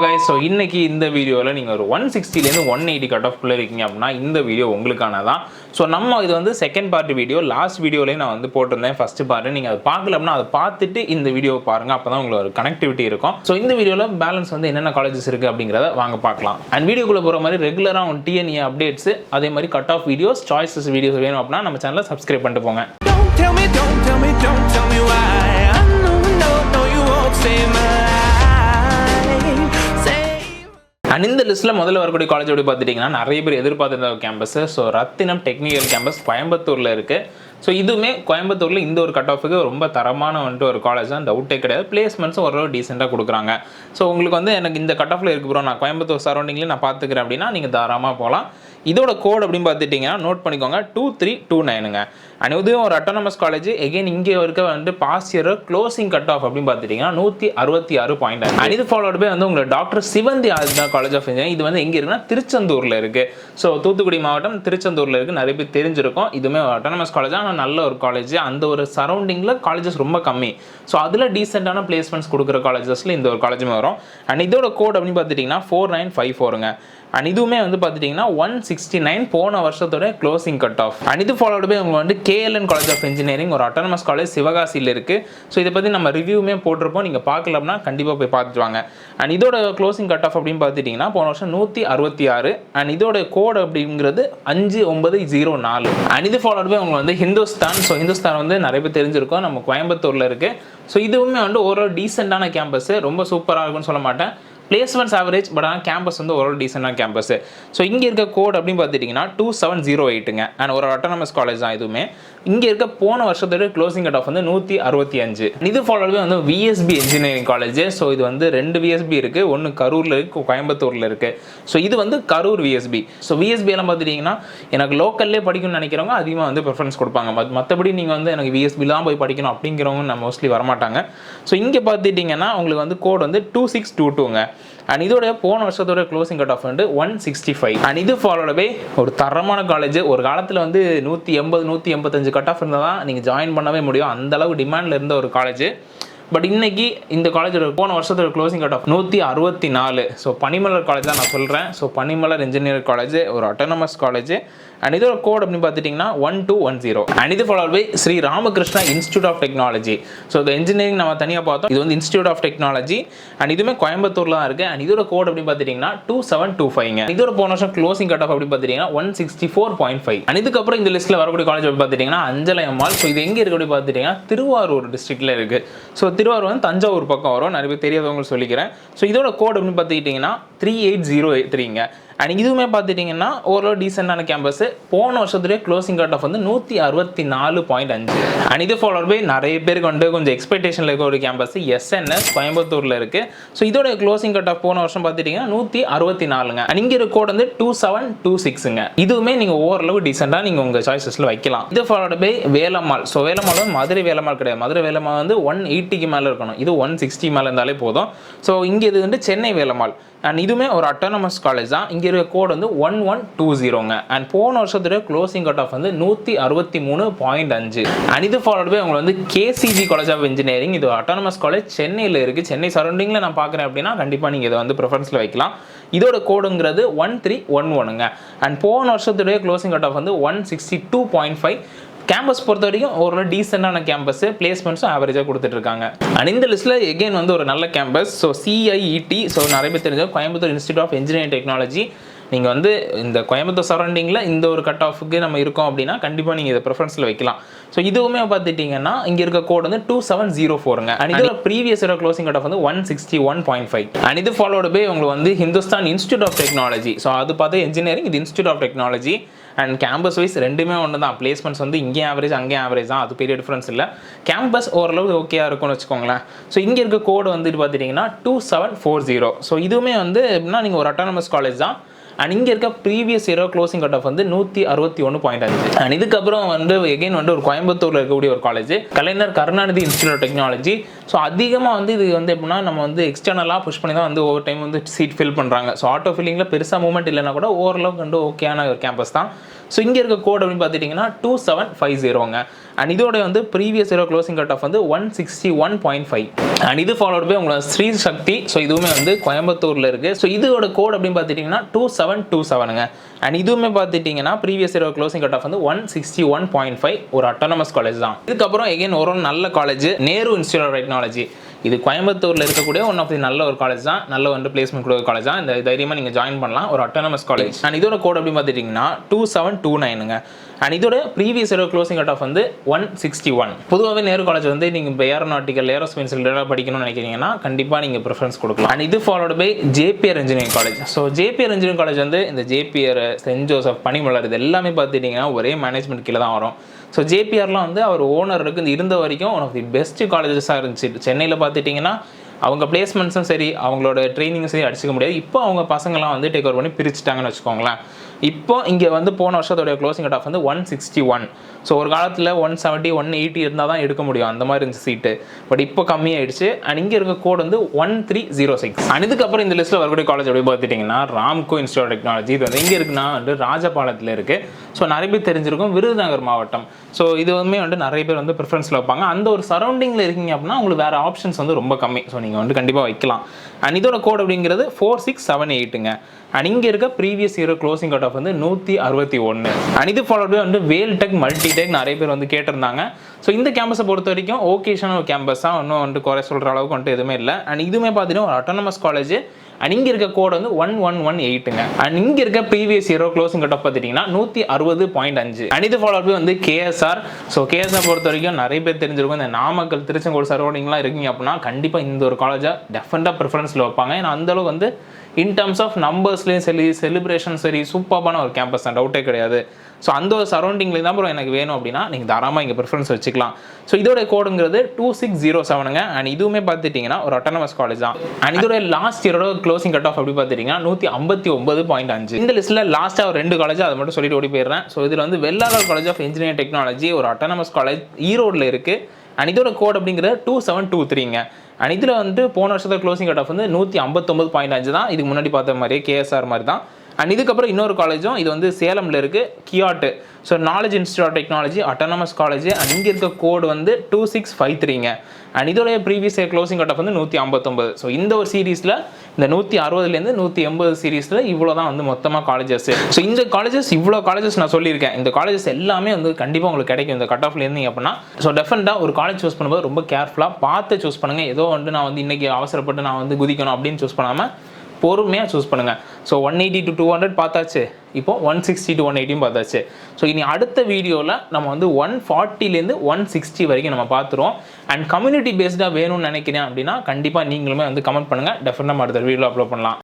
guys, so இன்னைக்கு இந்த வீடியோல நீங்க ஒரு 160 ல இருந்து 180 கட் ஆஃப் குள்ள இருக்கீங்க அப்படினா இந்த வீடியோ உங்களுக்கானதான். சோ நம்ம இது வந்து செகண்ட் பார்ட் வீடியோ. லாஸ்ட் வீடியோலயே நான் வந்து போட்டுருந்தேன் ஃபர்ஸ்ட் பார்ட். நீங்க அதை பார்க்கல அப்படினா அதை பார்த்துட்டு இந்த வீடியோவை பாருங்க. அப்பதான் உங்களுக்கு ஒரு கனெக்டிவிட்டி இருக்கும். சோ இந்த வீடியோல பேலன்ஸ் வந்து என்னென்ன காலேजेस இருக்கு அப்படிங்கறத வாங்க பார்க்கலாம். அண்ட் வீடியோக்குள்ள போற மாதிரி ரெகுலரா on TNE அப்டேட்ஸ் அதே மாதிரி cut off videos choices videos வேணும் அப்படினா நம்ம சேனலை சப்ஸ்கிரைப் பண்ணிட்டு போங்க. Don't tell me why. I know you won't save my life. And இந்த லிஸ்ட்டில் முதல்ல வரக்கூடிய காலேஜ் எப்படி பார்த்துட்டிங்கன்னா நிறைய பேர் எதிர்பார்த்துருந்த கேம்பஸ். ஸோ ரத்தினம் டெக்னிக்கல் கேம்பஸ் கோயம்புத்தூரில் இருக்குது. ஸோ இதுவுமே கோயம்புத்தூரில் இந்த ஒரு கட் ஆஃபுக்கு ரொம்ப தரமான வந்துட்டு ஒரு காலேஜ் தான், டவுட்டே கிடையாது. பிளேஸ்மெண்ட்ஸும் ஓரளவு டீசெண்டாக கொடுக்குறாங்க. ஸோ உங்களுக்கு வந்து எனக்கு இந்த கட் ஆஃபில் இருக்கு ப்ரோ, நான் கோயம்புத்தூர் சரௌண்டிங்லேயே நான் பார்த்துக்கிறேன் அப்படின்னா நீங்கள் தாராளமாக போகலாம். இதோட கோட் அப்படின்னு பார்த்துட்டிங்கன்னா நோட் பண்ணிக்கோங்க 2329ங்க. அண்ட் இதுவும் ஒரு அட்டானமஸ் காலேஜ். எகெயின் இங்கே இருக்க வந்து past year closing cut off அப்படின்னு பார்த்துட்டிங்கன்னா 166 அண்ட் இது ஃபாலோட் பை வந்து உங்களை doctor Sivanthi Adithya college of engineering. இது வந்து எங்கே இருக்குன்னா திருச்செந்தூரில் இருக்குது. ஸோ தூத்துக்குடி மாவட்டம் திருச்செந்தூரில் இருக்குது. நிறைய பேர் தெரிஞ்சிருக்கும். இதுவுமே அட்டானமஸ் காலேஜ், ஆனால் நல்ல ஒரு காலேஜ். அந்த ஒரு சரௌண்டிங்கில் காலேஜஸ் ரொம்ப கம்மி. ஸோ அதில் டீசெண்டான பிளேஸ்மெண்ட்ஸ் கொடுக்குற காலேஜஸில் இந்த ஒரு காலேஜுமே வரும். அண்ட் இதோட கோட் அப்படின்னு பார்த்துட்டிங்கன்னா 4954ங்க. அண்ட் இதுவுமே வந்து பார்த்துட்டிங்கன்னா 169 போன வருஷத்தோட க்ளோசிங் கட் ஆஃப். அண்ட் இது ஃபாலோட் பை உங்களுக்கு வந்து KLN காலேஜ் ஆஃப் இன்ஜினியரிங், ஒரு அட்டானமஸ் காலேஜ் சிவகாசியில் இருக்குது. ஸோ இதை பற்றி நம்ம ரிவ்யூமே போட்டிருப்போம். நீங்கள் பார்க்கல அப்படின்னா கண்டிப்பாக போய் பார்த்துட்டு வாங்க. அண்ட் இதோட க்ளோசிங் கட் ஆஃப் அப்படின்னு பார்த்துட்டிங்கன்னா போன வருஷம் 166. அண்ட் இதோட கோட் அப்படிங்கிறது 5904. அண்ட் இது ஃபாலோட் பை உங்களுக்கு வந்து ஹிந்துஸ்தான். ஸோ ஹிந்துஸ்தான் வந்து நிறைய பேர் தெரிஞ்சிருக்கோம், நம்ம கோயம்புத்தூரில் இருக்குது. ஸோ இதுவுமே வந்து ஒரு டீசெண்டான கேம்பஸ், ரொம்ப சூப்பராக இருக்குன்னு சொல்ல மாட்டேன். பிளேஸ்மெண்ட்ஸ் ஆவரேஜ், பட் ஆனால் கேம்பஸ் வந்து ஒரு டீசெண்டான கேம்பஸ். ஸோ இங்கே இருக்க கோட் அப்படின்னு பார்த்துட்டிங்கன்னா 2708ங்க. அண்ட் ஒரு அட்டானமஸ் காலேஜ் தான் இதுவுமே. இங்கே இருக்க போன வருஷத்தோட க்ளோசிங் கட் ஆஃப் வந்து 165. இது ஃபாலோவே வந்து VSB இன்ஜினியரிங் காலேஜ். ஸோ இது வந்து 2 VSB இருக்குது. ஒன்று கரூரில் இருக்குது, கோயம்புத்தூரில் இருக்குது. ஸோ இது வந்து கரூர் VSB. ஸோ VSB எல்லாம் பார்த்துட்டிங்கன்னா எனக்கு லோக்கல்லே படிக்கணும்னு நினைக்கிறவங்க அதிகமாக வந்து ப்ரிஃபரன்ஸ் கொடுப்பாங்க. மற்றபடி நீங்கள் வந்து எனக்கு VSB தான் போய் படிக்கணும் அப்படிங்கிறவங்க நம்ம மோஸ்ட்லி வரமாட்டாங்க. ஸோ இங்கே பார்த்துட்டிங்கன்னா உங்களுக்கு வந்து கோட் வந்து 2622ங்க. அண்ட் இதோட போன வருஷத்தோட க்ளோசிங் கட் ஆஃப் வந்து 165. அண்ட் இது ஃபாலோட் பை ஒரு தரமான காலேஜ். ஒரு காலத்தில் வந்து 180 185 கட் ஆஃப் இருந்தால் தான் நீங்கள் ஜாயின் பண்ணவே முடியும். அந்த அளவுக்கு டிமாண்டில் இருந்த ஒரு காலேஜ். பட் இன்னைக்கு இந்த காலேஜோட போன வருஷத்தோட closing cut off 164. So Panimalar college தான் நான் சொல்கிறேன். ஸோ பனிமலர் இன்ஜினியரிங் காலேஜ் ஒரு அட்டானமஸ் காலேஜ். அண்ட் இதோட கோட் அப்படின்னு பார்த்துட்டிங்கன்னா 1210. அண்ட் இது followed by Sri Ramakrishna institute of technology. So இந்த இன்ஜினியரிங் நம்ம தனியாக பார்த்தோம். இது வந்து இன்ஸ்டியூட் ஆஃப் டெக்னாலஜி. அண்ட் இதுவுமே கோயம்புத்தூரில் தான் இருக்குது. அண்ட் இதோட கோட் அப்படின்னு பார்த்துட்டிங்கன்னா 2725ங்க. இதோட போன வருஷம் க்ளோசிங் கட் ஆஃப் அப்படின்னு பார்த்துட்டிங்கன்னா 164.5. அண்ட் இதுக்கப்புறம் இந்த லிஸ்ட்டில் வரக்கூடிய காலேஜ் அப்படின்னு பார்த்துட்டிங்கன்னா அஞ்சலை அம்மாள். ஸோ இது எங்கே இருக்குது அப்படின்னு பார்த்துட்டிங்கன்னா திருவாரூர் டிஸ்ட்ரிக்டில் இருக்குது. ஸோ திருவாரூர் வந்து தஞ்சாவூர் பக்கம் வரும். நிறைய பேர் தெரியாதவங்க சொல்லிக்கிறேன். ஸோ இதோட கோட் அப்படின்னு பார்த்துக்கிட்டிங்கன்னா 38083ங்க. அண்ட் இதுவுமே பார்த்துட்டிங்கன்னா ஓரளவு டீசெண்டான கேம்பஸ். போன வருஷத்துலேயே க்ளோசிங் கட் ஆஃப் வந்து 164.5. அண்ட் இது ஃபாலோட் பை நிறைய பேருக்கு வந்து கொஞ்சம் எக்ஸ்பெக்டேஷனில் இருக்க ஒரு கேம்பஸ் SNS கோயம்புத்தூரில் இருக்குது. ஸோ இதோட க்ளோசிங் கட் ஆஃப் போன வருஷம் பார்த்துட்டிங்கன்னா 164ங்க. அண்ட் இங்கே இருக்க கோட் வந்து 2726ங்க. இதுவுமே நீங்கள் ஓரளவு டீசெண்டாக நீங்கள் உங்கள் சாய்ஸஸில் வைக்கலாம். இது followed by Velammal. So Velammal வந்து மதுரை வேலம்மாள் கிடையாது. மதுரை வேலம்மாள் வந்து 180க்கு மேலே இருக்கணும். இது 160 மேலே இருந்தாலே போதும். ஸோ இங்கே இது வந்து சென்னை வேலம்மாள். அண்ட் இதுவுமே ஒரு அட்டானமஸ் காலேஜ் தான். இங்கே இருக்க கோட் வந்து 1120ங்க. அண்ட் போன வருஷத்துடைய க்ளோசிங் கட் ஆஃப் வந்து 163.5. அண்ட் இது ஃபாலோட் பை உங்களுக்கு வந்து KCG காலேஜ் ஆஃப் இன்ஜினியரிங். இது அட்டானமஸ் காலேஜ் சென்னையில் இருக்குது. சென்னை சரௌண்டிங்கில் நான் பார்க்குறேன் அப்படின்னா கண்டிப்பாக நீங்கள் இதை வந்து ப்ரிஃபரன்ஸில் வைக்கலாம். இதோட கோடுங்கிறது 1311ங்க. அண்ட் போன வருஷத்துடைய க்ளோசிங் கட் ஆஃப் வந்து 162.5. கேம்பஸ் பொறுத்த வரைக்கும் ஒரு டீசெண்டான கேம்பஸ், பிளேஸ்மெண்ட்ஸும் ஆவரேஜாக கொடுத்துட்ருக்காங்க. அண்ட் இந்த லிஸ்ட்டில் எகெயின் வந்து ஒரு நல்ல கேம்பஸ். So CIET. ஸோ நிறைய பேர் தெரிஞ்ச Coimbatore institute of engineering technology. நீங்கள் வந்து இந்த கோயம்புத்தூர் சரௌண்டிங்கில் இந்த ஒரு கட் ஆஃபுக்கு நம்ம இருக்கோம் அப்படின்னா கண்டிப்பாக நீங்கள் இதை ப்ரிஃபரன்ஸில் வைக்கலாம். ஸோ இதுவுமே பார்த்துட்டிங்கன்னா இங்கே இருக்க கோட் வந்து 2704ங்க. அண்ட் இதோட previous year closing cut off வந்து 161.5. அண்ட் இது ஃபாலோடு பை உங்களுக்கு வந்து Hindustan institute of technology. So அது பார்த்து இன்ஜினியரிங், இது institute of technology. And campus wise ரெண்டுமே ஒன்று தான். பிளேஸ்மெண்ட்ஸ் வந்து இங்கே ஆவரேஜ் அங்கே ஆவரேஜ் தான், அது பெரிய டிஃப்ரென்ஸ் இல்லை. கேம்பஸ் ஓரளவு ஓகேயா இருக்கும்னு வச்சுக்கோங்களேன். ஸோ இங்கே இருக்க கோடு வந்துட்டு பார்த்துட்டிங்கன்னா 2740. ஸோ இதுவுமே வந்து எப்படின்னா நீங்கள் ஒரு அட்டானமஸ் காலேஜ் தான். அண்ட் இங்கே இருக்க previous year closing cut off வந்து 161.5. அண்ட் இதுக்கப்புறம் வந்து எகெயின் வந்து ஒரு கோயம்புத்தூரில் இருக்கக்கூடிய ஒரு college Kalaignar Karunanidhi institute of technology. So அதிகமாக வந்து இது வந்து எப்படின்னா நம்ம வந்து எக்ஸ்டர்னலாக புஷ் பண்ணி தான் வந்து ஒவ்வொரு டைம் வந்து சீட் ஃபில் பண்ணுறாங்க. ஸோ ஆட்டோ ஃபில்லிங்கில் பெருசாக மூவ்மெண்ட் இல்லைனா கூட ஓரளவுக்கு வந்து ஓகேயான ஒரு கேம்பஸ் தான். ஸோ இங்கே இருக்க கோட் அப்படின்னு பார்த்துட்டிங்கன்னா 2750ங்க. அண்ட் இதோட வந்து previous year closing cut off வந்து 161.5. அண்ட் இது ஃபாலோட் பை உங்களோட ஸ்ரீ சக்தி. ஸோ இதுவுமே வந்து கோயம்புத்தூரில் இருக்குது. ஸோ இதோட கோட் அப்படின்னு பார்த்துட்டிங்கன்னா 2727ங்க. அண்ட் இதுவுமே பார்த்துட்டிங்கன்னா previous year closing cut off வந்து 161.5, ஒரு அட்டானமஸ் காலேஜ் தான். இதுக்கப்புறம் எகைன் ஒரு நல்ல college, Nehru institute of technology. இது கோயம்புத்தூரில் இருக்கக்கூடிய ஒன் ஆஃப் தி நல்ல ஒரு காலேஜ் தான், நல்ல வந்து பிளேஸ்மெண்ட் கொடுக்குற காலேஜ் தான். இந்த தைரியமாக நீங்கள் ஜாயின் பண்ணலாம், ஒரு அட்டானமஸ் காலேஜ். அண்ட் இதோட கோட் அப்படின்னு பார்த்துட்டிங்கன்னா 2729ங்க. அண்ட் இதோட previous year closing cut off வந்து 161. பொதுவாகவே நேரு காலேஜ் வந்து நீங்கள் இப்போ ஏரோநாட்டிக்கல் ஏரோஸ்பேஸ் ரிலேட்டடாக படிக்கணும்னு நினைக்கிறீங்கன்னா கண்டிப்பாக நீங்கள் ப்ரிஃபரன்ஸ் கொடுக்கலாம். அண்ட் இது followed by JPR engineering college. So JPR engineering college வந்து இந்த ஜேபிஆர், சென்ட் ஜோசப், பனிமலர் இது எல்லாமே பார்த்துட்டிங்கன்னா ஒரே மேனேஜ்மெண்ட் கீழே தான் வரும். ஸோ ஜேபிஆர்லாம் வந்து அவர் ஓனருக்கு இருந்த வரைக்கும் ஒன் ஆஃப் தி பெஸ்ட் காலேஜஸாக இருந்துச்சு. சென்னையில் பார்த்துட்டிங்கன்னா அவங்க பிளேஸ்மெண்ட்ஸும் சரி, அவங்களோட ட்ரைனிங்கும் சரி அடிச்சிக்க முடியாது. இப்போ அவங்க பசங்களாம் வந்து டேக் ஓவர் பண்ணி பிரிச்சுட்டாங்கன்னு வச்சுக்கோங்களேன். இப்போ இங்கே வந்து போன வருஷத்தோடைய க்ளோசிங் கட் ஆஃப் வந்து 161. ஸோ ஒரு காலத்தில் 170, 180 இருந்தால் தான் எடுக்க முடியும், அந்த மாதிரி இருந்துச்சு சீட்டு. பட் இப்போ கம்மியாயிடுச்சு. அண்ட் இங்கே இருக்க கோட் வந்து 1306. அண்ட் இதுக்கப்புறம் இந்த லிஸ்ட்டில் வரக்கூடிய காலேஜ் எப்படி பார்த்துட்டிங்கன்னா ராம்கோ இன்ஸ்டியூட் ஆஃப் டெக்னாலஜி. இது வந்து எங்கே இருக்குன்னா வந்து ராஜபாளையத்தில் இருக்குது. ஸோ நிறைய பேர் தெரிஞ்சிருக்கும், விருதுநகர் மாவட்டம். ஸோ இது வந்து நிறைய பேர் வந்து ப்ரிஃபரன்ஸில் வைப்பாங்க. அந்த ஒரு சரௌண்டிங்கில் இருக்கீங்க அப்படின்னா உங்களுக்கு வேறு ஆப்ஷன்ஸ் வந்து ரொம்ப கம்மி. ஸோ நீங்கள் வந்து கண்டிப்பாக வைக்கலாம். அண்ட் இதோட கோட் அப்படிங்கிறது 4678ங்க. அண்ட் இங்கே இருக்க previous year closing cut off வந்து 161. அண்ட் இது ஃபாலோட் பை வந்து வேல்டெக் மல்டிடெக் நிறைய பேர் வந்து கேட்டிருந்தாங்க. ஸோ இந்த கேம்பஸை பொறுத்த வரைக்கும் ஓகேஷனல் கேம்பஸ் தான், ஒன்றும் வந்து குறை சொல்கிற அளவுக்கு வந்துட்டு எதுவுமே இல்லை. அண்ட் இதுவுமே பார்த்தீங்கன்னா ஒரு அட்டானமஸ் காலேஜ். அண்ட் இங்கே இருக்க கோட் வந்து 1118ங்க. அண்ட் இங்கே இருக்க previous year closing cut of பார்த்துட்டிங்கன்னா 160.5. அண்ட் இது ஃபாலோட் பை வந்து கேஎஸ்ஆர். ஸோ கேஎஸ்ஆர் பொறுத்த வரைக்கும் நிறைய பேர் தெரிஞ்சிருக்கும், இந்த நாமக்கல், திருச்செங்கோடு சரௌண்டிங்லாம் இருக்கீங்க அப்படின்னா கண்டிப்பாக இந்த ஒரு காலேஜை டெஃபினட்டாக ப்ரிஃபரன்ஸில் வைப்பாங்க. ஏன்னா அந்தளவுக்கு வந்து இன் டர்ம்ஸ் ஆஃப் நம்பர்ஸ்லேயும் சரி, செலிப்ரேஷன் சரி, சூப்பரான ஒரு கேம்பஸ் தான், டவுட்டே கிடையாது. ஸோ அந்த ஒரு சரௌண்டிங்லேயும் தான் ப்ரோ எனக்கு வேணும் அப்படின்னா நீங்கள் தாராளமாக இங்கே ப்ரிஃபரன்ஸ் வச்சுக்கலாம். ஸோ இதோட கோடுங்கிறது 2607ங்க. அண்ட் இதுவுமே பார்த்துட்டிங்கன்னா ஒரு அட்டானமஸ் காலேஜ் தான். அண்ட் இதோட லாஸ்ட் இயரோட க்ளோசிங் கட் ஆஃப் அப்படி பார்த்துட்டிங்கன்னா 159.5. இந்த லிஸ்ட்டில் லாஸ்ட்டாக ஒரு 2 காலேஜ், அதை மட்டும் சொல்லிட்டு ஓடி போயிடுறேன். ஸோ இதில் வந்து வெள்ளாளர் காலேஜ் ஆஃப் இன்ஜினியரிங் டெக்னாலஜி, ஒரு அட்டானமஸ் காலேஜ், ஈரோடில் இருக்குது. அண்ட் இதோட கோட் அப்படிங்கிறது 2723ங்க. அண்ட் இதில் வந்து போன வருஷத்தில் க்ளோசிங் கட் ஆஃப் வந்து 159.5 தான். இதுக்கு முன்னாடி பார்த்த மாதிரியே கேஎஸ்ஆர் மாதிரி தான். அண்ட் இதுக்கப்புறம் இன்னொரு காலேஜும், இது வந்து சேலமில் இருக்குது, KIOT. So Knowledge Institute of Technology, autonomous college. And இங்கே இருக்க கோடு வந்து 2653ங்க. அண்ட் இதோடைய previous year closing cut off வந்து 159. ஸோ இந்த ஒரு சீரீஸில் இந்த 160லேருந்து 180 சீரீஸில் இவ்வளோ தான் வந்து மொத்தமாக காலேஜஸ். ஸோ இந்த காலேஜஸ், இவ்வளோ காலேஜஸ் நான் சொல்லியிருக்கேன். இந்த காலேஜஸ் எல்லாமே வந்து கண்டிப்பாக உங்களுக்கு கிடைக்கும் இந்த கட் ஆஃப்ல இருந்தீங்க அப்படின்னா. ஸோ டெஃபினட்டாக ஒரு காலேஜ் சூஸ் பண்ணும்போது ரொம்ப கேர்ஃபுல்லாக பார்த்து சூஸ் பண்ணுங்கள். ஏதோ வந்து நான் வந்து இன்றைக்கி அவசரப்பட்டு நான் வந்து குதிக்கணும் அப்படின்னு சூஸ் பண்ணாமல் பொறுமையாக சூஸ் பண்ணுங்கள். ஸோ 180 to 200 பார்த்தாச்சு, இப்போ 160 to 180 பார்த்தாச்சு. ஸோ இனி அடுத்த வீடியோவில் நம்ம வந்து 140லேருந்து 160 வரைக்கும் நம்ம பார்த்துருவோம். அண்ட் கம்யூனிட்டி பேஸ்டாக வேணும்னு நினைக்கிறேன் அப்படின்னா கண்டிப்பாக நீங்களுமே வந்து கமெண்ட் பண்ணுங்கள். டெஃபினட்டாக அடுத்த வீடியோவில் அப்லோட் பண்ணலாம்.